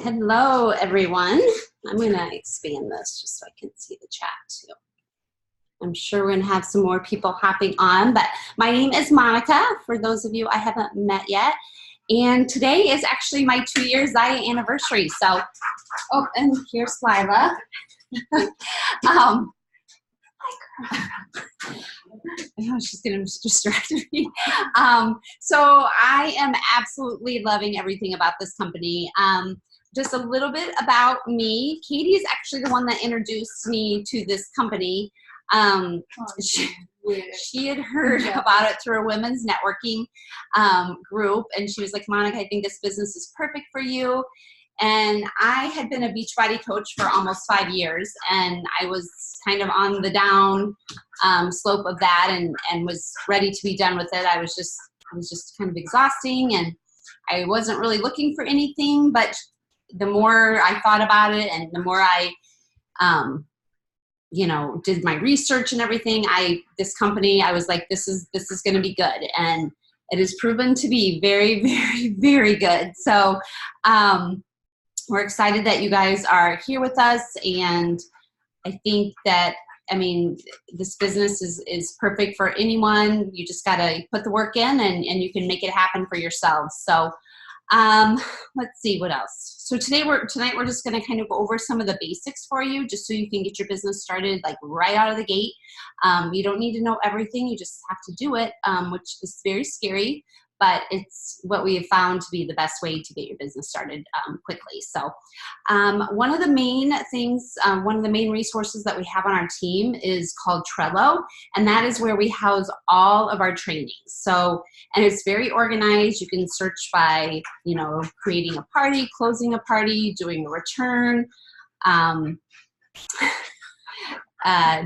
Hello, everyone. I'm going to expand this just so I can see the chat too. I'm sure we're going to have some more people hopping on, but my name is Monica, for those of you I haven't met yet. And today is actually my 2-year Zaya anniversary. So, oh, and here's Lila. She's going to distract me. So I am absolutely loving everything about this company. Just a little bit about me. Katie is actually the one that introduced me to this company. She had heard about it through a women's networking group, and she was like, Monica, I think this business is perfect for you. And I had been a Beachbody coach for almost 5 years, and I was kind of on the down slope of that, and was ready to be done with it. It was just kind of exhausting, and I wasn't really looking for anything. But the more I thought about it, and the more I, did my research and everything, this company, I was like, this is going to be good, and it has proven to be very, very, very good. So. We're excited that you guys are here with us, and I think that, this business is perfect for anyone. You just got to put the work in, and you can make it happen for yourselves. So let's see what else. So tonight we're just going to kind of go over some of the basics for you, just so you can get your business started like right out of the gate. You don't need to know everything. You just have to do it, which is very scary. But it's what we have found to be the best way to get your business started quickly. So one of the main things, one of the main resources that we have on our team is called Trello. And that is where we house all of our trainings. So, and it's very organized. You can search by, creating a party, closing a party, doing a return,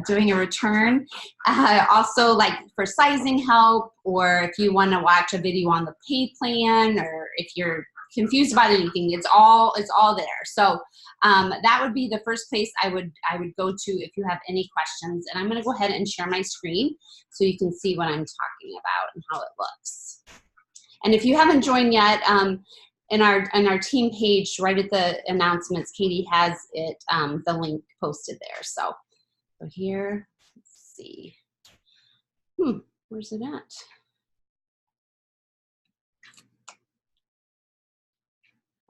doing a return. Also, like for sizing help, or if you want to watch a video on the pay plan, or if you're confused about anything, it's all there. So that would be the first place I would go to if you have any questions. And I'm going to go ahead and share my screen so you can see what I'm talking about and how it looks. And if you haven't joined yet, in our team page, right at the announcements, Katie has it, the link posted there. So here, let's see. Where's it at?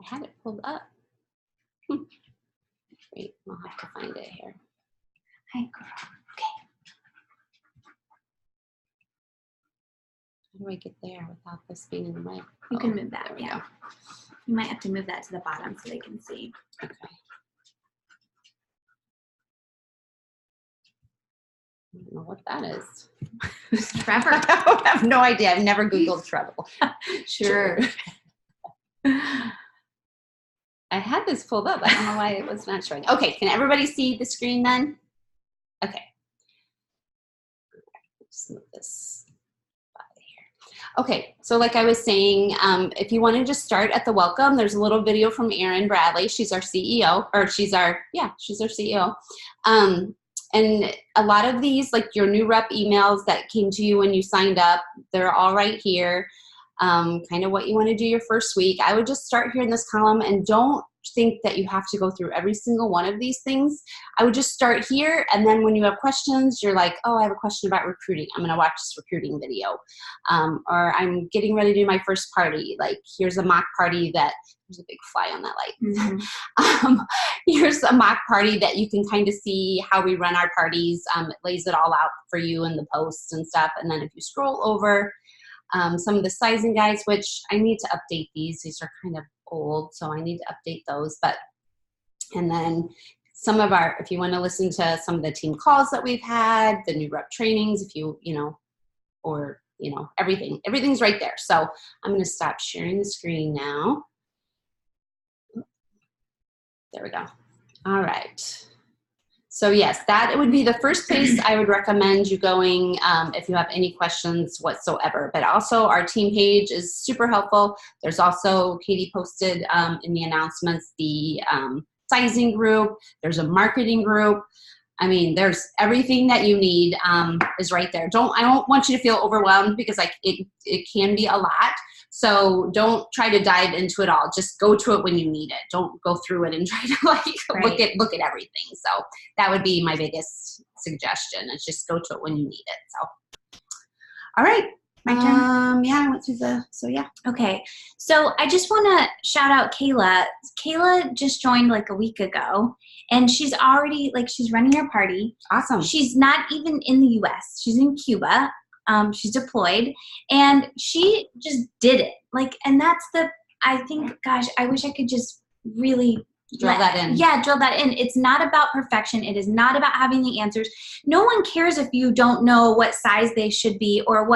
I had it pulled up. Wait, I'll have to find it here. Hi, girl. Okay. How do I get there without this being in the way? You can move that, yeah. You might have to move that to the bottom so they can see. Okay. I don't know what that is. Trevor. I have no idea. I've never Googled Trevor. Sure. I had this pulled up. I don't know why it was not showing. Okay, can everybody see the screen then? Okay. Just move this out of here. Okay, so like I was saying, if you want to just start at the welcome, there's a little video from Erin Bradley. She's our CEO, or she's our CEO. And a lot of these, like your new rep emails that came to you when you signed up, they're all right here. Kind of what you want to do your first week. I would just start here in this column, and don't think that you have to go through every single one of these things. I would just start here, and then when you have questions, you're like, oh, I have a question about recruiting. I'm going to watch this recruiting video. Or I'm getting ready to do my first party. Like, here's a mock party that, there's a big fly on that light. Mm-hmm. Here's a mock party that you can kind of see how we run our parties. It lays it all out for you in the posts and stuff. And then if you scroll over, some of the sizing guides, which I need to update these. These are kind of old, so I need to update those. And then some of our, if you want to listen to some of the team calls that we've had, the new rep trainings, if everything's right there. So I'm going to stop sharing the screen now. There we go. All right. So yes, that would be the first place I would recommend you going if you have any questions whatsoever. But also our team page is super helpful. There's also, Katie posted in the announcements, the sizing group. There's a marketing group. There's everything that you need is right there. I don't want you to feel overwhelmed, because it can be a lot. So don't try to dive into it all. Just go to it when you need it. Don't go through it and try to look at everything. So that would be my biggest suggestion, is just go to it when you need it. So, all right. My turn? Yeah, I went through yeah. Okay. So I just want to shout out Kayla. Kayla just joined like a week ago, and she's already, she's running her party. Awesome. She's not even in the U.S. She's in Cuba. She's deployed, and she just did it. And that's I think, gosh, I wish I could just really drill that in. Yeah, drill that in. It's not about perfection. It is not about having the answers. No one cares if you don't know what size they should be, or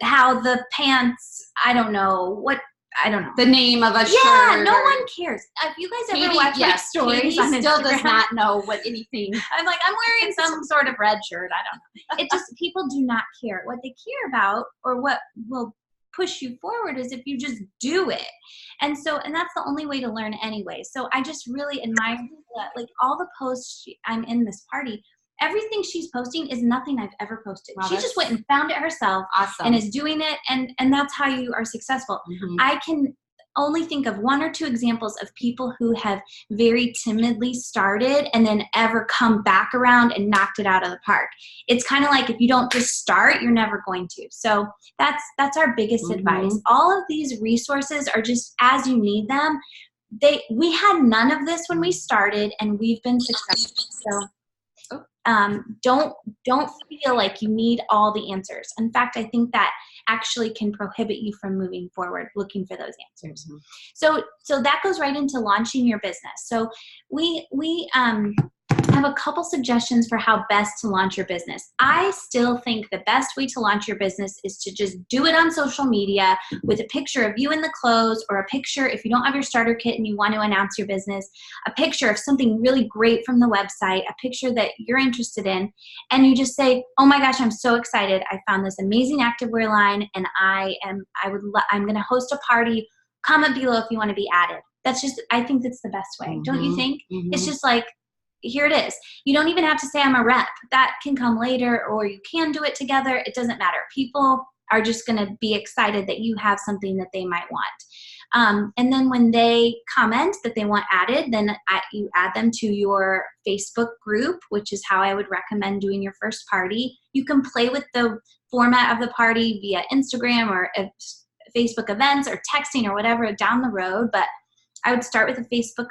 how the pants, I don't know. The name of a shirt. Yeah, no one cares. If you guys ever watch my stories Katie on still Instagram, does not know what anything. I'm wearing some sort of red shirt. I don't know. It just, people do not care. What they care about, or what will push you forward, is if you just do it. And that's the only way to learn anyway. So I just really admire all the posts. I'm in this party. Everything she's posting is nothing I've ever posted. Wow, she just went and found it herself. Awesome. And is doing it. And that's how you are successful. Mm-hmm. I can only think of one or two examples of people who have very timidly started and then ever come back around and knocked it out of the park. It's kind of like, if you don't just start, you're never going to. So that's our biggest Mm-hmm. advice. All of these resources are just as you need them. We had none of this when we started, and we've been successful. So don't feel like you need all the answers. In fact, I think that actually can prohibit you from moving forward looking for those answers. Mm-hmm. So that goes right into launching your business. So we have a couple suggestions for how best to launch your business. I still think the best way to launch your business is to just do it on social media with a picture of you in the clothes, or a picture, if you don't have your starter kit and you want to announce your business, a picture of something really great from the website, a picture that you're interested in, and you just say, oh my gosh, I'm so excited. I found this amazing activewear line, and I'm going to host a party. Comment below if you want to be added. I think that's the best way. Mm-hmm. Don't you think? Mm-hmm. It's just here it is. You don't even have to say I'm a rep. That can come later, or you can do it together. It doesn't matter. People are just going to be excited that you have something that they might want. And then when they comment that they want added, then you add them to your Facebook group, which is how I would recommend doing your first party. You can play with the format of the party via Instagram or Facebook events or texting or whatever down the road, but I would start with a Facebook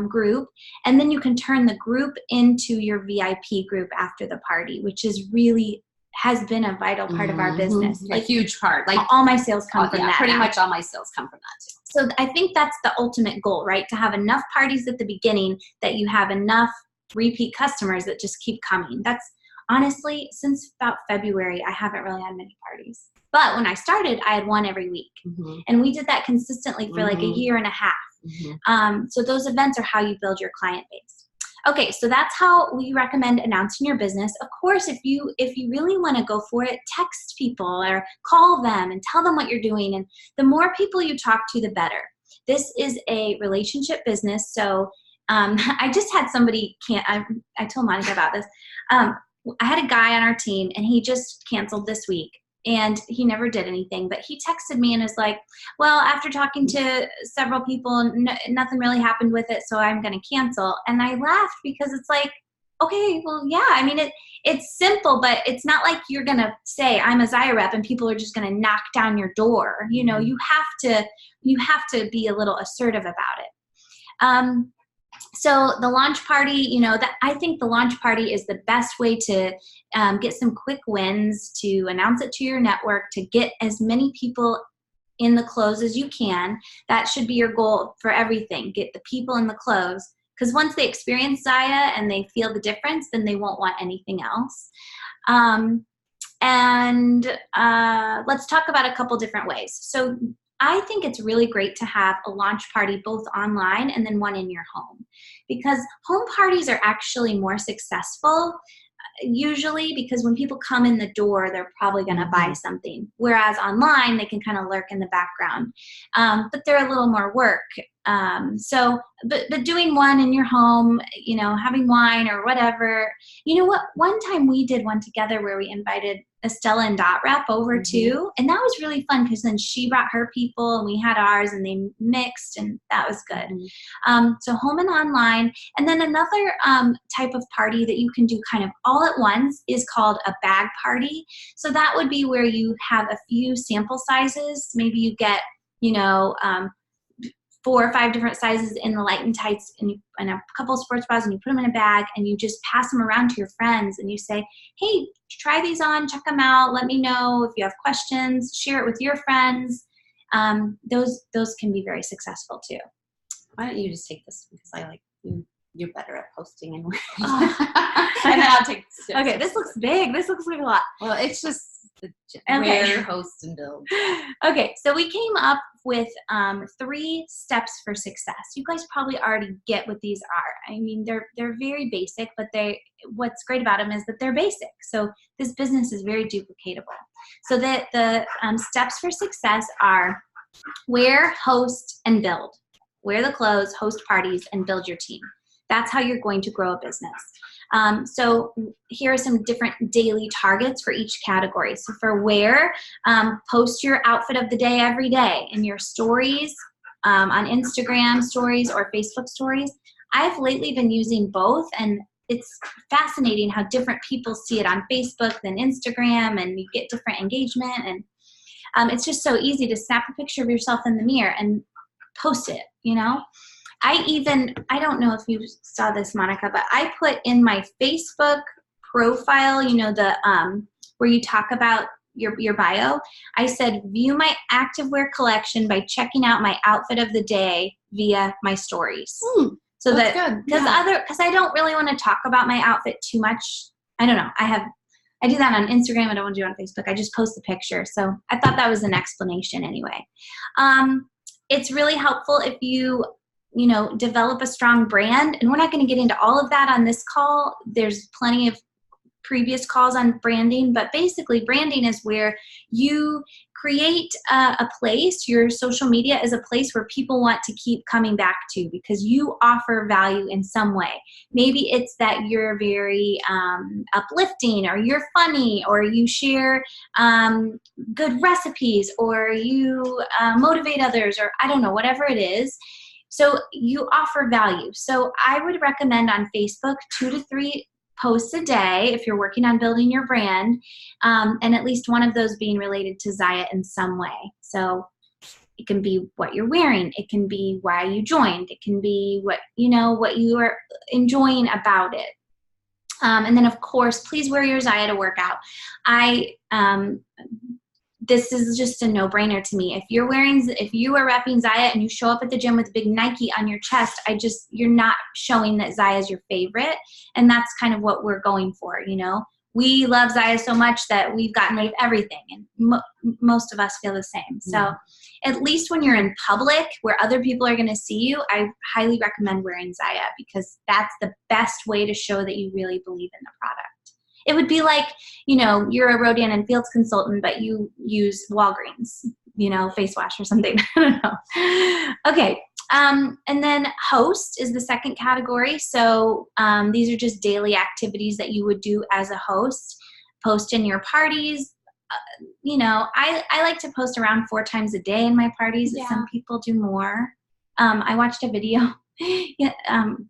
group, and then you can turn the group into your VIP group after the party, which has been a vital part of our business. A huge part. All my sales come from that. Pretty much all my sales come from that too. So I think that's the ultimate goal, right? To have enough parties at the beginning that you have enough repeat customers that just keep coming. That's honestly, since about February, I haven't really had many parties. But when I started, I had one every week. Mm-hmm. And we did that consistently for a year and a half. Mm-hmm. So those events are how you build your client base. Okay, so that's how we recommend announcing your business. Of course, if you really want to go for it, text people or call them and tell them what you're doing. And the more people you talk to, the better. This is a relationship business. So I just had somebody, I told Monica about this. I had a guy on our team, and he just canceled this week. And he never did anything, but he texted me and was like, well, after talking to several people, nothing really happened with it, so I'm going to cancel. And I laughed, because it's okay, well, yeah, I mean, it's simple, but it's not like you're going to say I'm a Zaya rep and people are just going to knock down your door. You know, you have to be a little assertive about it. So the launch party, I think the launch party is the best way to get some quick wins, to announce it to your network, to get as many people in the close as you can. That should be your goal for everything. Get the people in the close, because once they experience Zaya and they feel the difference, then they won't want anything else. Let's talk about a couple different ways. So I think it's really great to have a launch party both online and then one in your home, because home parties are actually more successful usually, because when people come in the door, they're probably going to buy something. Whereas online, they can kind of lurk in the background, but they're a little more work. But doing one in your home, having wine or whatever. You know what? One time we did one together where we invited Estella and Dot Rep over too. And that was really fun because then she brought her people and we had ours and they mixed, and that was good. So home and online. And then another type of party that you can do kind of all at once is called a bag party. So that would be where you have a few sample sizes. Maybe you get, 4 or 5 different sizes in the light and tights and a couple of sports bras, and you put them in a bag and you just pass them around to your friends and you say, hey, try these on, check them out. Let me know if you have questions, share it with your friends. Those can be very successful too. Why don't you just take this, because I like you. You're better at posting and and then I'll take the Okay, this looks big. This looks like a lot. Well, it's just wear, host, and build. Okay, so we came up with 3 steps for success. You guys probably already get what these are. I mean, they're very basic, but what's great about them is that they're basic. So this business is very duplicatable. So that the steps for success are wear, host, and build. Wear the clothes, host parties, and build your team. That's how you're going to grow a business. So here are some different daily targets for each category. So for wear, post your outfit of the day every day in your stories, on Instagram stories or Facebook stories. I've lately been using both, and it's fascinating how different people see it on Facebook than Instagram, and you get different engagement. And it's just so easy to snap a picture of yourself in the mirror and post it, I don't know if you saw this, Monica, but I put in my Facebook profile, where you talk about your bio, I said, view my activewear collection by checking out my outfit of the day via my stories. So that's that, good. because I don't really want to talk about my outfit too much. I don't know. I do that on Instagram. I don't want to do it on Facebook. I just post the picture. So I thought that was an explanation anyway. It's really helpful if you develop a strong brand. And we're not going to get into all of that on this call. There's plenty of previous calls on branding, but basically branding is where you create a place. Your social media is a place where people want to keep coming back to because you offer value in some way. Maybe it's that you're very uplifting, or you're funny, or you share good recipes, or you motivate others, or I don't know, whatever it is. So you offer value. So I would recommend on Facebook 2 to 3 posts a day if you're working on building your brand, and at least one of those being related to Zaya in some way. So it can be what you're wearing, it can be why you joined, it can be what you are enjoying about it. And then of course, please wear your Zaya to work out. This is just a no-brainer to me. If you are repping Zaya and you show up at the gym with a big Nike on your chest, you're not showing that Zaya is your favorite. And that's kind of what we're going for, We love Zaya so much that we've gotten rid of everything. And most of us feel the same. So at least when you're in public where other people are going to see you, I highly recommend wearing Zaya because that's the best way to show that you really believe in the product. It would be like, you're a Rodan and Fields consultant, but you use Walgreens, face wash or something. I don't know. Okay. And then host is the second category. So these are just daily activities that you would do as a host. Post in your parties. I like to post around 4 times a day in my parties. Yeah. Some people do more. I watched a video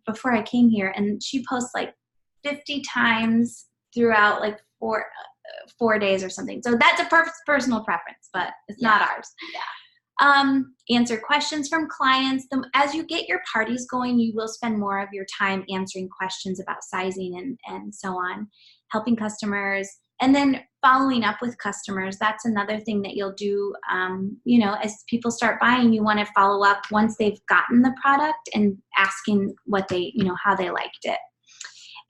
before I came here, and she posts like 50 times throughout like 4 days or something. So that's a personal preference, but it's not ours. Yeah. Answer questions from clients. As you get your parties going, you will spend more of your time answering questions about sizing and so on, helping customers, and then following up with customers. That's another thing that you'll do. As people start buying, you want to follow up once they've gotten the product and asking what they, how they liked it.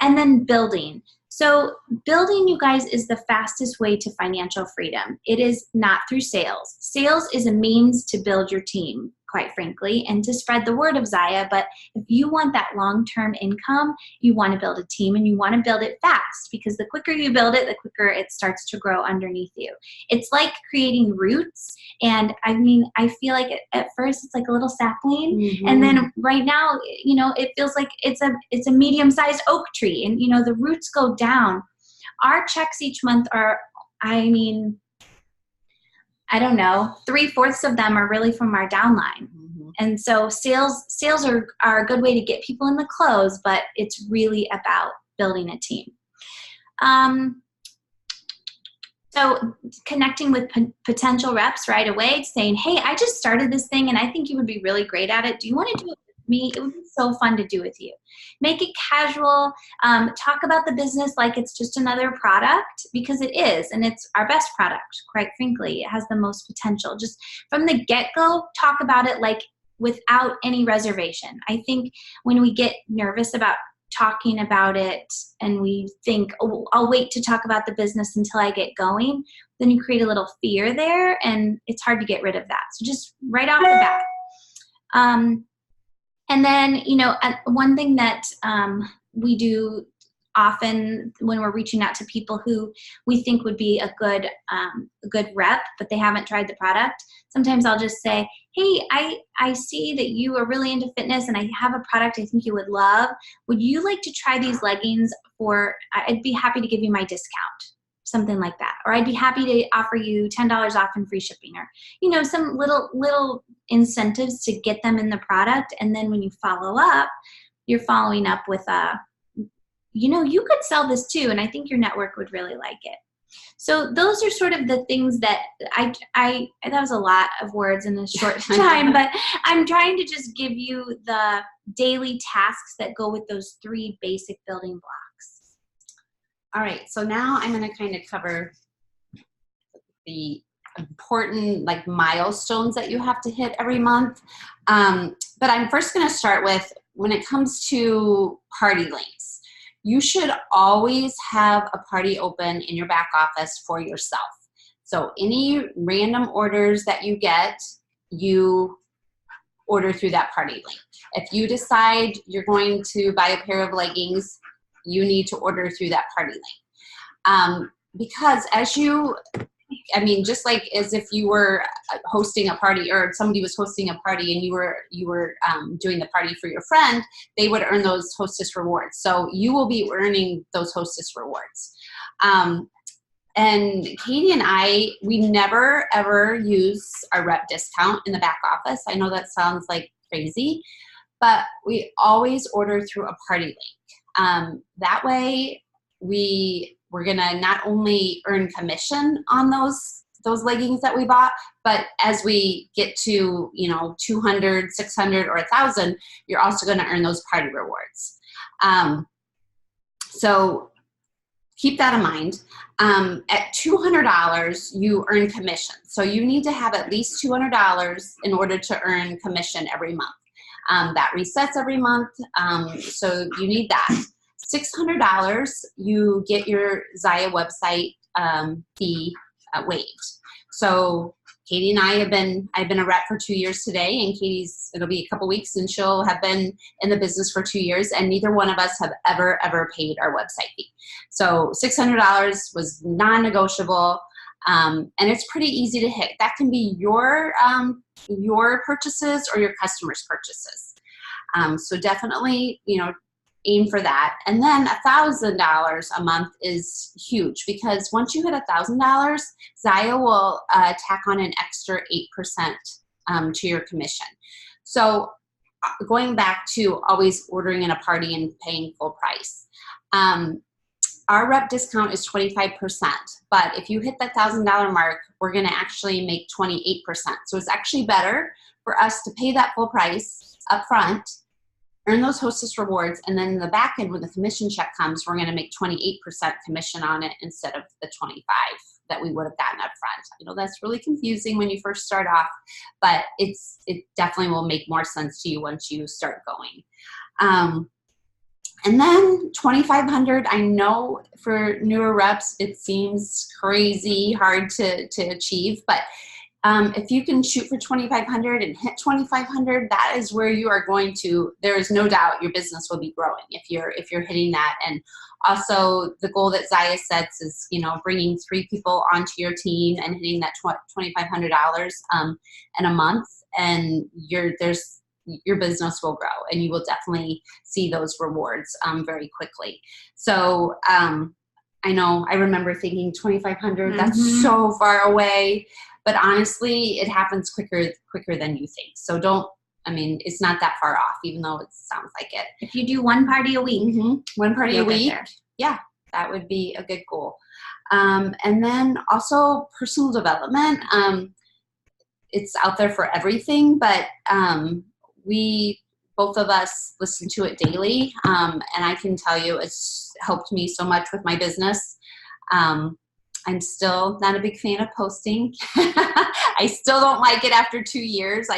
And then building. So building, you guys, is the fastest way to financial freedom. It is not through sales. Sales is a means to build your team, quite frankly, and to spread the word of Zaya. But if you want that long-term income, you want to build a team, and you want to build it fast, because the quicker you build it, the quicker it starts to grow underneath you. It's like creating roots. And I feel like at first it's like a little sapling. Mm-hmm. And then right now, it feels like it's a medium-sized oak tree, and, the roots go down. Our checks each month are I mean, I don't know, 3/4 of them are really from our downline. Mhm. And so sales are a good way to get people in the close, but it's really about building a team. So connecting with potential reps right away, saying, hey, I just started this thing and I think you would be really great at it. Do you want to do it with me? It would be so fun to do with you. Make it casual. Talk about the business like it's just another product, because it is, and it's our best product, quite frankly. It has the most potential. Just from the get-go, talk about it like without any reservation. I think when we get nervous about talking about it and we think, oh, I'll wait to talk about the business until I get going, then you create a little fear there, and it's hard to get rid of that. So just right off the bat. And then, one thing that we do often when we're reaching out to people who we think would be a good rep, but they haven't tried the product, sometimes I'll just say, hey, I see that you are really into fitness and I have a product I think you would love. Would you like to try these leggings I'd be happy to give you my discount, something like that. Or I'd be happy to offer you $10 off and free shipping, or, some little incentives to get them in the product. And then when you follow up, you're following up with you could sell this too, and I think your network would really like it. So those are sort of the things that that was a lot of words in a short time, but I'm trying to just give you the daily tasks that go with those 3 basic building blocks. All right, so now I'm going to kind of cover the important milestones that you have to hit every month. But I'm first going to start with, when it comes to party links, you should always have a party open in your back office for yourself. So any random orders that you get, you order through that party link. If you decide you're going to buy a pair of leggings, you need to order through that party link. Because just like as if you were hosting a party, or somebody was hosting a party and you were doing the party for your friend, they would earn those hostess rewards. So you will be earning those hostess rewards. And Katie and I, we never ever use our rep discount in the back office. I know that sounds like crazy, but we always order through a party link. That way we're going to not only earn commission on those leggings that we bought, but as we get to, 200, 600, or 1,000, you're also going to earn those party rewards. So keep that in mind. At $200, you earn commission. So you need to have at least $200 in order to earn commission every month. That resets every month, so you need that. $600, you get your Zaya website fee waived. So Katie and I've been a rep for 2 years today, and it'll be a couple weeks and she'll have been in the business for 2 years, and neither one of us have ever paid our website fee. So $600 was non-negotiable, and it's pretty easy to hit. That can be your purchases or your customers' purchases. So definitely, aim for that. And then $1,000 a month is huge, because once you hit $1,000, Zaya will tack on an extra 8% to your commission. So going back to always ordering in a party and paying full price. Our rep discount is 25%, but if you hit that $1,000 mark, we're going to actually make 28%. So it's actually better for us to pay that full price up front, earn those hostess rewards, and then in the back end, when the commission check comes, we're going to make 28% commission on it instead of the 25% that we would have gotten up front. I know that's really confusing when you first start off, but it definitely will make more sense to you once you start going. And then $2,500, I know for newer reps, it seems crazy hard to achieve, but if you can shoot for $2,500 and hit $2,500, that is where you are going to, there is no doubt your business will be growing if you're hitting that. And also the goal that Zaya sets is, bringing 3 people onto your team and hitting that $2,500 in a month, and your business will grow, and you will definitely see those rewards very quickly. So I know, I remember thinking 2,500, that's so far away. But honestly, it happens quicker than you think. So it's not that far off, even though it sounds like it. If you do one party a week. One party a week. Yeah, that would be a good goal. And then also personal development. It's out there for everything, but both of us listen to it daily. And I can tell you it's helped me so much with my business. I'm still not a big fan of posting. I still don't like it after 2 years.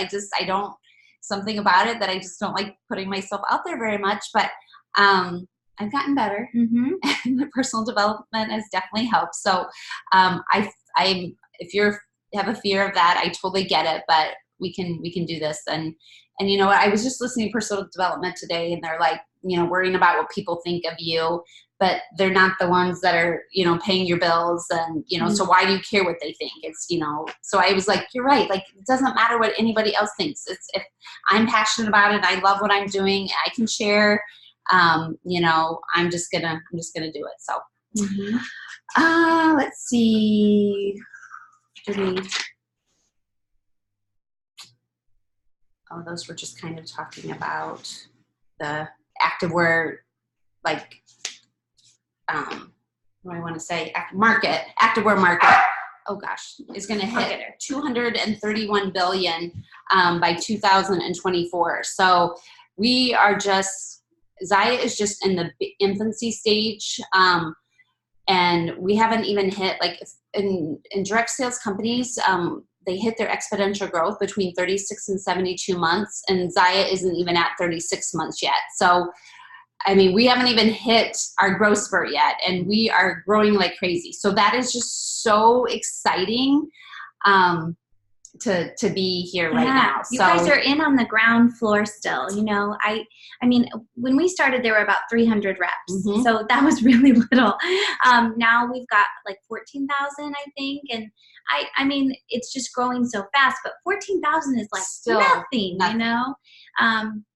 Something about it that I just don't like putting myself out there very much, but I've gotten better. And the personal development has definitely helped. So if you have a fear of that, I totally get it, but we can do this. And you know what, I was just listening to personal development today, and they're like, worrying about what people think of you, but they're not the ones that are, paying your bills. And, so why do you care what they think? It's, so I was like, you're right. Like, it doesn't matter what anybody else thinks. It's, if I'm passionate about it, I love what I'm doing, I can share, I'm just gonna do it. So, let's see. Those were just kind of talking about the activewear, like, what do I want to say? Activewear market. Oh gosh, is going to hit 231 billion by 2024. So we are Zyia is just in the infancy stage, and we haven't even hit, like, in direct sales companies. They hit their exponential growth between 36 and 72 months, and Zyia isn't even at 36 months yet. So, we haven't even hit our growth spurt yet, and we are growing like crazy. So that is just so exciting to be here right now. You guys are in on the ground floor still. When we started, there were about 300 reps. So that was really little. Now we've got like 14,000, I think. And it's just growing so fast, but 14,000 is like still nothing.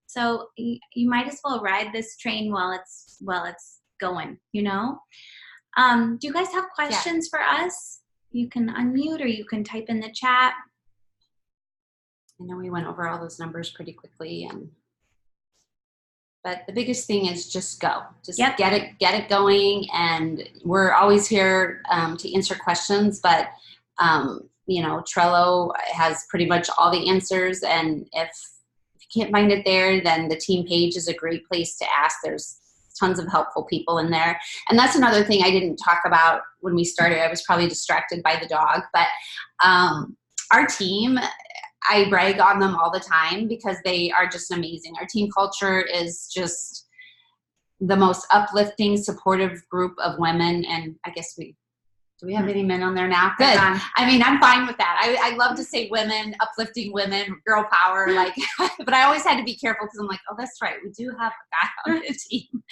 So you might as well ride this train while it's going, Do you guys have questions for us? You can unmute or you can type in the chat. I know we went over all those numbers pretty quickly, but the biggest thing is just go. Just get it going, and we're always here to answer questions. But Trello has pretty much all the answers, and if you can't find it there, then the team page is a great place to ask. There's tons of helpful people in there, and that's another thing I didn't talk about when we started. I was probably distracted by the dog, but our team, I brag on them all the time because they are just amazing. Our team culture is just the most uplifting, supportive group of women. And I guess do we have any men on there now? Good. I'm fine with that. I love to say women, uplifting women, girl power, but I always had to be careful because I'm like, oh, that's right. We do have a guy on the team.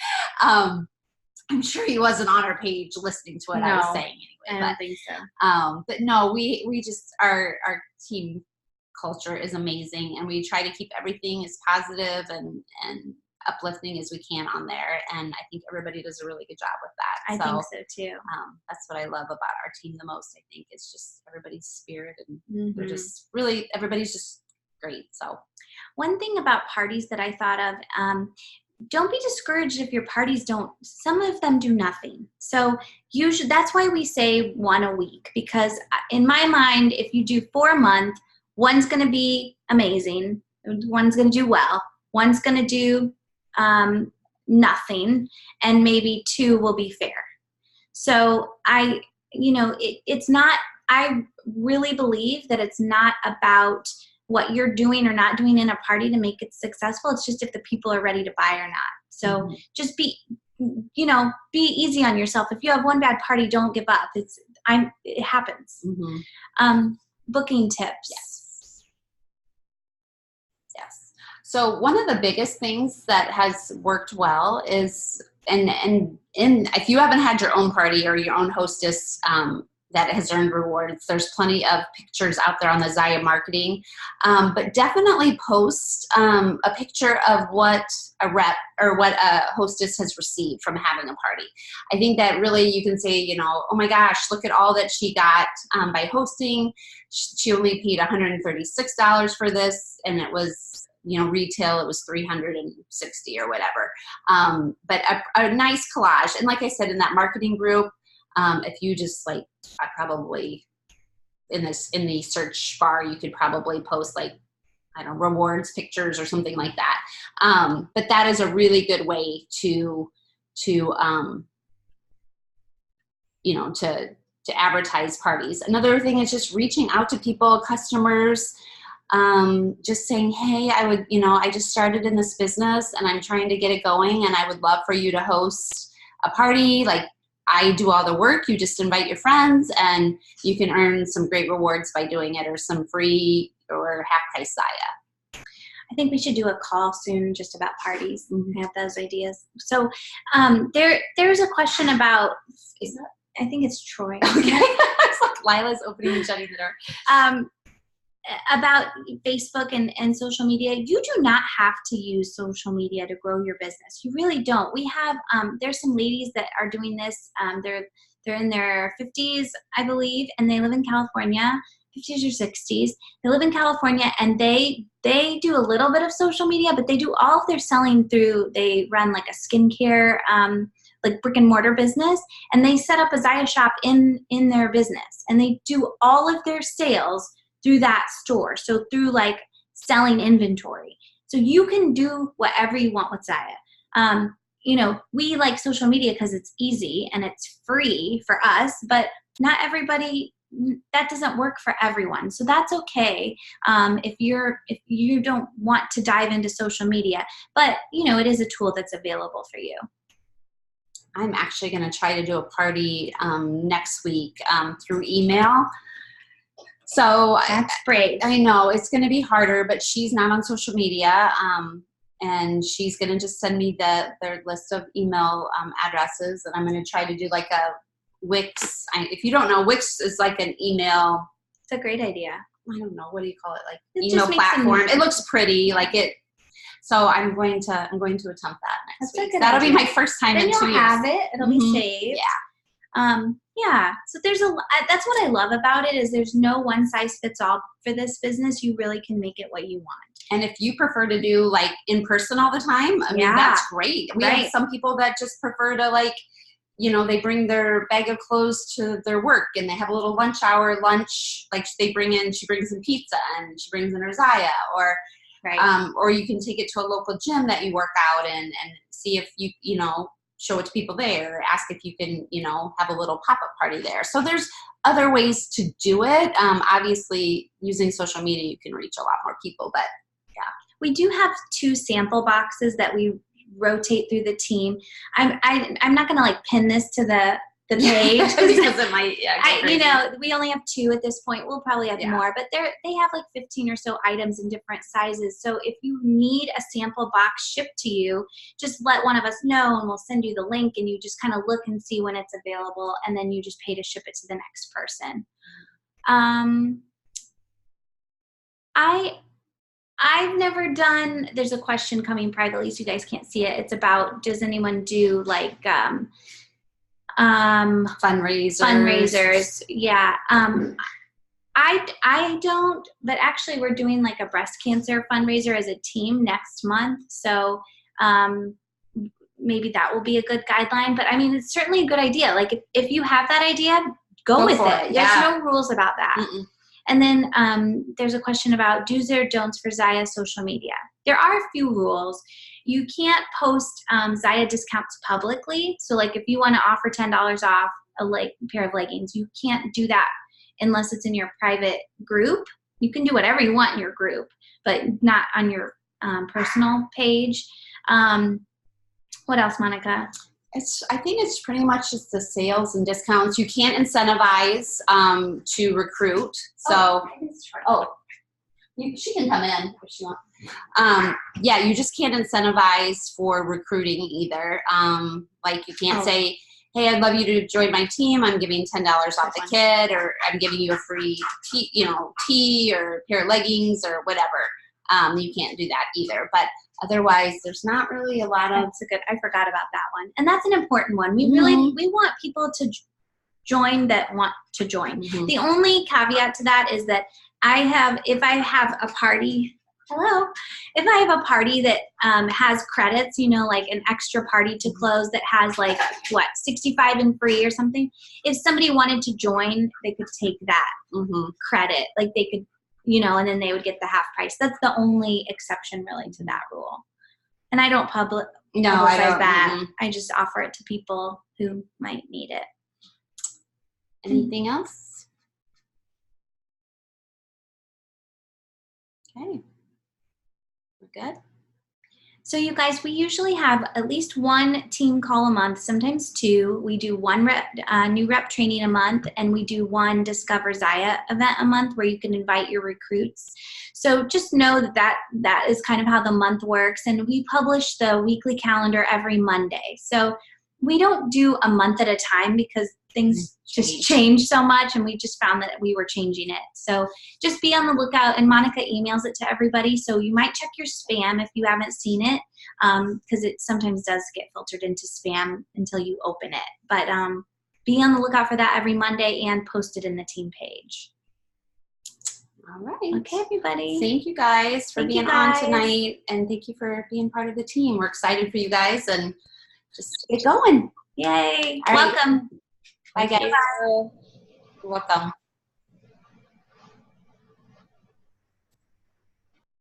I'm sure he wasn't on our page listening to what I was saying anyway. I don't think so. But no, we just, our team culture is amazing, and we try to keep everything as positive and uplifting as we can on there, and I think everybody does a really good job with that. I think so too. That's what I love about our team the most. I think it's just everybody's spirit, and they're just really, everybody's just great. So one thing about parties that I thought of, don't be discouraged if your parties some of them do nothing. So usually that's why we say one a week, because in my mind, if you do 4 a month, one's going to be amazing, one's going to do well, one's going to do nothing, and maybe 2 will be fair. So it's not, I really believe that it's not about what you're doing or not doing in a party to make it successful. It's just if the people are ready to buy or not. So just be easy on yourself. If you have one bad party, don't give up. It happens. Booking tips. Yes. So one of the biggest things that has worked well is, and if you haven't had your own party or your own hostess that has earned rewards. There's plenty of pictures out there on the Zaya marketing, but definitely post a picture of what a rep or what a hostess has received from having a party. I think that really you can say, you know, oh my gosh, look at all that she got by hosting. She only paid $136 for this, and it was, you know, retail, it was $360 or whatever. But a nice collage. And like I said, in that marketing group, if you just like, I probably in the search bar, you could probably post like, I don't know, rewards pictures or something like that. But that is a really good way to you know, to advertise parties. Another thing is just reaching out to people, customers, just saying, hey, I just started in this business and I'm trying to get it going, and I would love for you to host a party. Like, I do all the work. You just invite your friends and you can earn some great rewards by doing it, or some free or half price Zaya. I think we should do a call soon just about parties. I have those ideas. So there's a question about, I think it's Troy. Okay. It's like Lila's opening and shutting the door. About Facebook and social media. You do not have to use social media to grow your business. You really don't. We have, there's some ladies that are doing this. They're in their 50s, I believe, and they live in California, 50s or 60s. They live in California, and they do a little bit of social media, but they do all of their selling through, they run like a skincare, like brick and mortar business, and they set up a Zaya shop in their business, and they do all of their sales through that store. So through like selling inventory. So you can do whatever you want with Zaya. You know, we like social media because it's easy and it's free for us, but not everybody, that doesn't work for everyone. So that's okay. If you don't want to dive into social media, but you know, it is a tool that's available for you. I'm actually going to try to do a party next week through email. So that's great. I know it's going to be harder, but she's not on social media, and she's going to just send me their list of email addresses, and I'm going to try to do like a Wix. If you don't know, Wix is like an email. It's a great idea. I don't know, what do you call it? Like email platform. It looks pretty, like it. So I'm going to attempt that next week. That'll be my first time in 2 years. Then you'll have it. It'll be saved. Yeah. Yeah. So that's what I love about it, is there's no one size fits all for this business. You really can make it what you want. And if you prefer to do like in person all the time, I mean, that's great. We have some people that just prefer to, like, you know, they bring their bag of clothes to their work and they have a little lunch, like she brings in pizza and she brings in her Zaya, or you can take it to a local gym that you work out in and see if you know, show it to people there, or ask if you can, you know, have a little pop-up party there. So there's other ways to do it. Obviously, using social media, you can reach a lot more people, but yeah. We do have 2 sample boxes that we rotate through the team. I'm not going to like pin this to the page because it might, you know, we only have 2 at this point. We'll probably have more, but they have like 15 or so items in different sizes. So if you need a sample box shipped to you, just let one of us know and we'll send you the link, and you just kind of look and see when it's available, and then you just pay to ship it to the next person. I've never done, there's a question coming privately so you guys can't see it. It's about, does anyone do like fundraisers? Yeah. I don't, but actually we're doing like a breast cancer fundraiser as a team next month. So maybe that will be a good guideline, but I mean, it's certainly a good idea. Like if you have that idea, go with it. There's no rules about that. Mm-mm. And then there's a question about do's or don'ts for Zaya social media. There are a few rules. You can't post Zaya discounts publicly. So like if you want to offer $10 off a pair of leggings, you can't do that unless it's in your private group. You can do whatever you want in your group, but not on your personal page. What else, Monica? I think it's pretty much just the sales and discounts. You can't incentivize to recruit. So, she can come in if she wants. You just can't incentivize for recruiting either. Like you can't say, hey, I'd love you to join my team. I'm giving $10 off the kit, or I'm giving you a free tee or a pair of leggings or whatever. You can't do that either. But otherwise, there's not really a lot of. That's a good. I forgot about that one, and that's an important one. We want people to join that want to join. Mm-hmm. The only caveat to that is that if I have a party that has credits, like an extra party to close that has 65 and free or something, if somebody wanted to join, they could take that credit. They could, and then they would get the half price. That's the only exception really to that rule. And I don't publicize that. Mm-hmm. I just offer it to people who might need it. Anything else? Okay. We're good. So you guys, we usually have at least one team call a month, sometimes two. We do one new rep training a month, and we do one Discover Zaya event a month where you can invite your recruits. So just know that is kind of how the month works. And we publish the weekly calendar every Monday. So we don't do a month at a time because things just change so much, and we just found that we were changing it. So just be on the lookout, and Monica emails it to everybody, so you might check your spam if you haven't seen it, because it sometimes does get filtered into spam until you open it. But be on the lookout for that every Monday and post it in the team page. All right. Okay, everybody. Thank you guys for being on tonight, and thank you for being part of the team. We're excited for you guys, and just get going. Yay. All right. Welcome. Bye, guys. Bye. You're welcome.